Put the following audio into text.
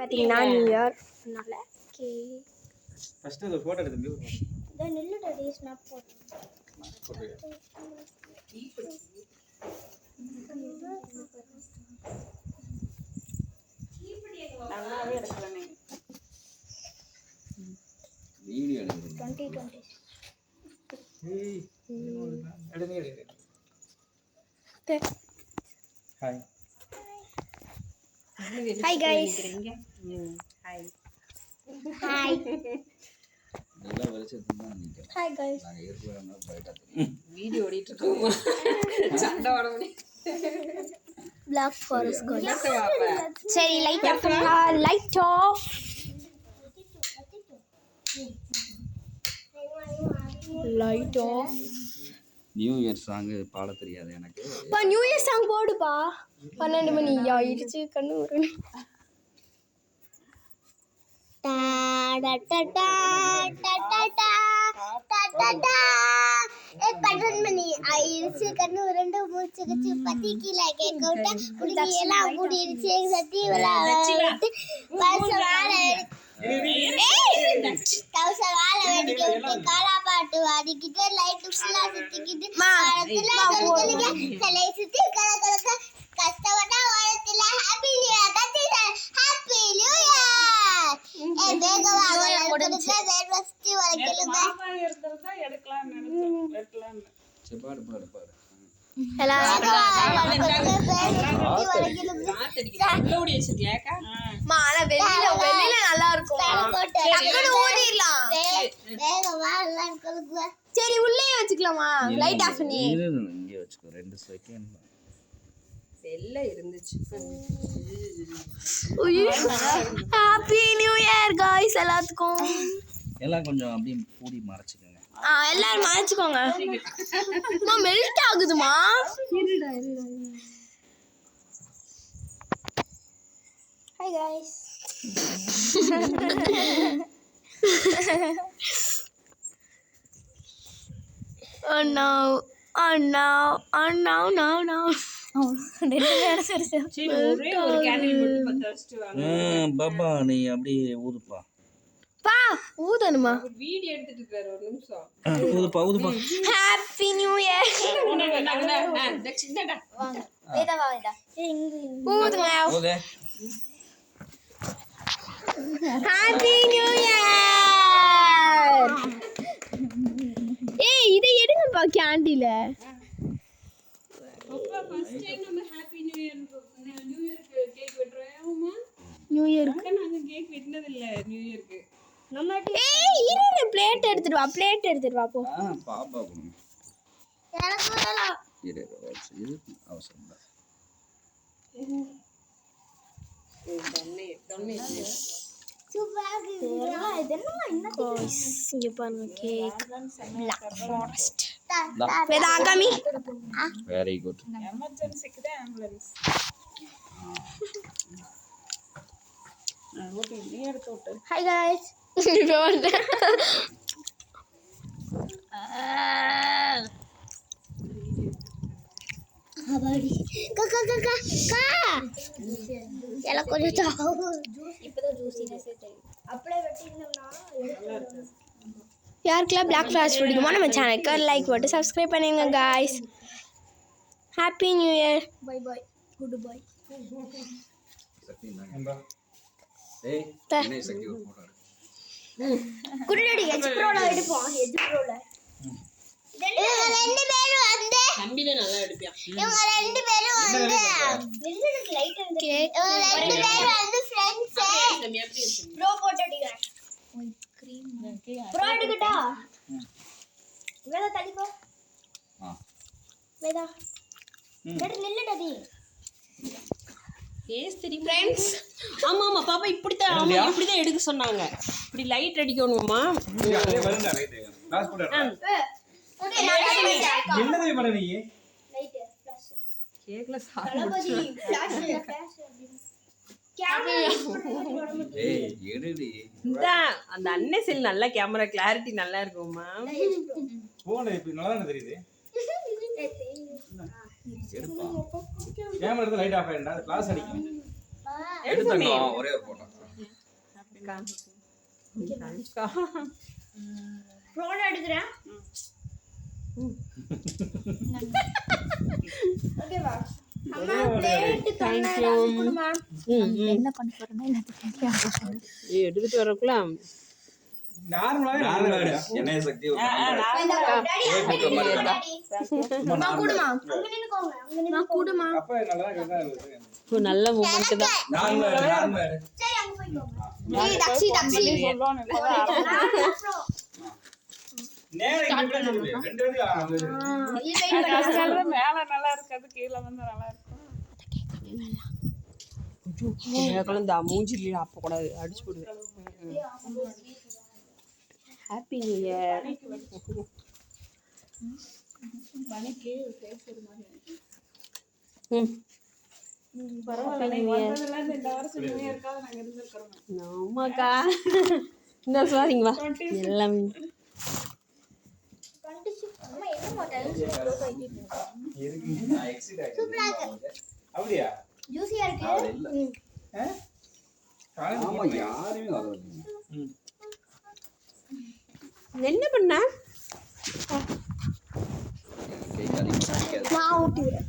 பாத்தீங்கன்னா new year அதனால first ஒரு போட்டோ எடுத்து தம்பி. இந்த நெல்லு டாடி ஸ்னாப் போடு. நல்லாவே எடுக்கலனே. வீடியோ எடுங்க. 2020. ஏய் எடுங்க. Hi. Hi guys. Hi. Hi. நல்லா வெளிச்சத்துல தான் நிக்கேன். Hi guys. நான் ஏற்கனவே பைட்டா தெரியும். வீடியோ ஓடிட்டு இருக்கோமா? சண்டை வரணும். Black Forest God. சரி லைட் ஆஃப் பண்ணா light off. Light off. New year song பாட தெரியாது எனக்கு. பா நியூ இயர் சாங் போடுப்பா. 12 மணி ஆயிடுச்சு கண்ணு ஊறணும். டா டா டா டா டா டா டா டா 12 மணி ஆயிடுச்சு கண்ணு உருண்டு மூச்சு கச்சு பத்திக்கல கேக் விட்ட குடிக்கி எல்லாம் கூடிடுச்சு சட்டி விளையாட்டு வாழ வேடிக்கை விட்டு காலா பாட்டு வாடிக்கிட்டு லைட் ஃபுல்லா சுத்திக்கிட்டு தலை சுத்தி கலக்க கஷ்டப்பட்ட உலகத்துல ஹாப்பி நியூ இயர் கத்தில ஹாப்பி நியூ இயர் வேகமா கொடுக்க வேற ஃபஸ்ட் வரைக்கும் மாமா எடுத்துறதா எடுக்கலாம் நினைச்சேன் எடுக்கலாம். சரி பாடு. வெளியில நல்லா இருக்கும். சரி உள்ளே வச்சுக்கலாமா? லைட் ஆஃப் பண்ணி இங்கே வச்சுக்கோ 2 செகண்ட். செல்ல இருந்துச்சு. ஹாப்பி நியூ இயர் गाइस எல்லாத்துக்கும். எல்லாம் கொஞ்சம் அப்படியே மூடி மறைச்சுக்கோங்க. எல்லாரும் மறைச்சுக்கோங்க. மா மெல்ட் ஆகுதுமா. Hi guys. Oh no. சரி ஒரே ஒரு கேண்டில் மட்டும் பத்த வச்சிட்டு வாங்க. பாபா நீ அப்படியே ஊதுப்பா. பா ஊதணுமா? வீடியோ எடுத்துட்டு இருக்காரு ஒரு நிமிஷம். ஊதுப்பா. Happy new year. சின்னடா வாங்க. வேதா. ஊதுங்க. ஊதே. Happy new year. ஏய் இதை எடுங்கப்பா கேண்டில. அப்பா ஃபர்ஸ்ட் டைம் நம்ம ஹாப்பி நியூ இயருக்கு கேக் வெட்றோமா? நியூ இயருக்கு நாங்க கேக் வெட்டினது இல்ல நியூ இயருக்கு. ஏய் இரு பிளேட் எடுத்துட்டு வா போ. பாப்பா கொடுங்க. எனக்கு வரலாம். இரு அவசரம் தான். தண்ணி இங்க பாருங்க கேக் Black Forest. வேதா காமி. Very good. எமர்ஜென்சிக்கு தான் ஆம்புலன்ஸ். ஓகே நீ எடுத்து விட்டு. Hi guys. அபாடி கா எல்லாம் கொஞ்சம் தாவு இப்பதான் ஜூஸினஸ் தெரியும். அப்படியே வெட்டினோம்னா யாருக்கெல்லாம் Black Forest பிடிக்குமோ நம்ம சேனலுக்கு லைக் போட்டு சப்ஸ்கிரைப் பண்ணுங்க guys. Happy new year. Bye good bye. ஏய் என்ன சக்தி ஒரு போட்டோ எடு. குடிடி எஜ் ப்ரோல எடுப்போம். எஜ் ப்ரோல ரெண்டு பேரும் வந்து தம்பில நல்லா எடுப்பியா? இவங்க ரெண்டு பேரும் வந்து வெல்லுக்கு லைட் அந்த கேக் ரெண்டு பேரும் வந்து फ्रेंड्स ப்ரோ போட்டோ எடுங்க. ஓய் கிரீம் ப்ரோ எடுக்கட்டா? வேதா தள்ளிப்போ. வேதா டேடி நில்லுடடி. கேஸ் தெரியும் फ्रेंड्स. ஆமா பாப்பா இப்படி தான் எடுக்க சொன்னாங்க. இப்படி லைட் அடிக்கணுமா? அதே வருங்க லைட். கிளாஸ் போடு. என்னது பண்ண நீ? Light flash. கேக்ல தலபதி ஃபிளாஷ் கேமரா ஏய் எடுடி. அந்த அண்ணே செல் நல்ல கேமரா கிளாரிட்டி நல்லா இருக்குமா? போன் இப்ப நல்லா தான தெரியுது. கேமரா எடுத்து லைட் ஆஃப் ஆயிடுடா. கிளாஸ் அடிக்கும். எடுத்துங்க ஒரே ஒரு போட்டோ. ஃபோன் எடுக்கிறேன். ஓகேவா அம்மா பிளேட் கொடுமா. என்ன பண்ண போறேன்னா எல்லாத்தையும் எடுத்துட்டு வரக்குள்ள எண்ணெய் சக்தி அம்மா கொடுமா. அங்க நின்னுக்கோங்க. அங்க நின்னு கூடுமா. நல்ல மூமெண்ட் தான். சரி அங்க போய்க்கோங்க. ஏய் டாக்ஸி இந்த மூஞ்சில அப்ப கூடாது அடிச்சு போடுவேன். Happy new year. ஆமாக்கா இந்த சொல்லாதீங்களா எல்லாமே அம்மா என்ன மாட்டேன். சூப்பரா இருக்கு. அப்படியா? ஜூசியா இருக்கு. ஆமா, யாருமே வரல. என்ன பண்ண? நான் ஊட்டி விடுறேன்.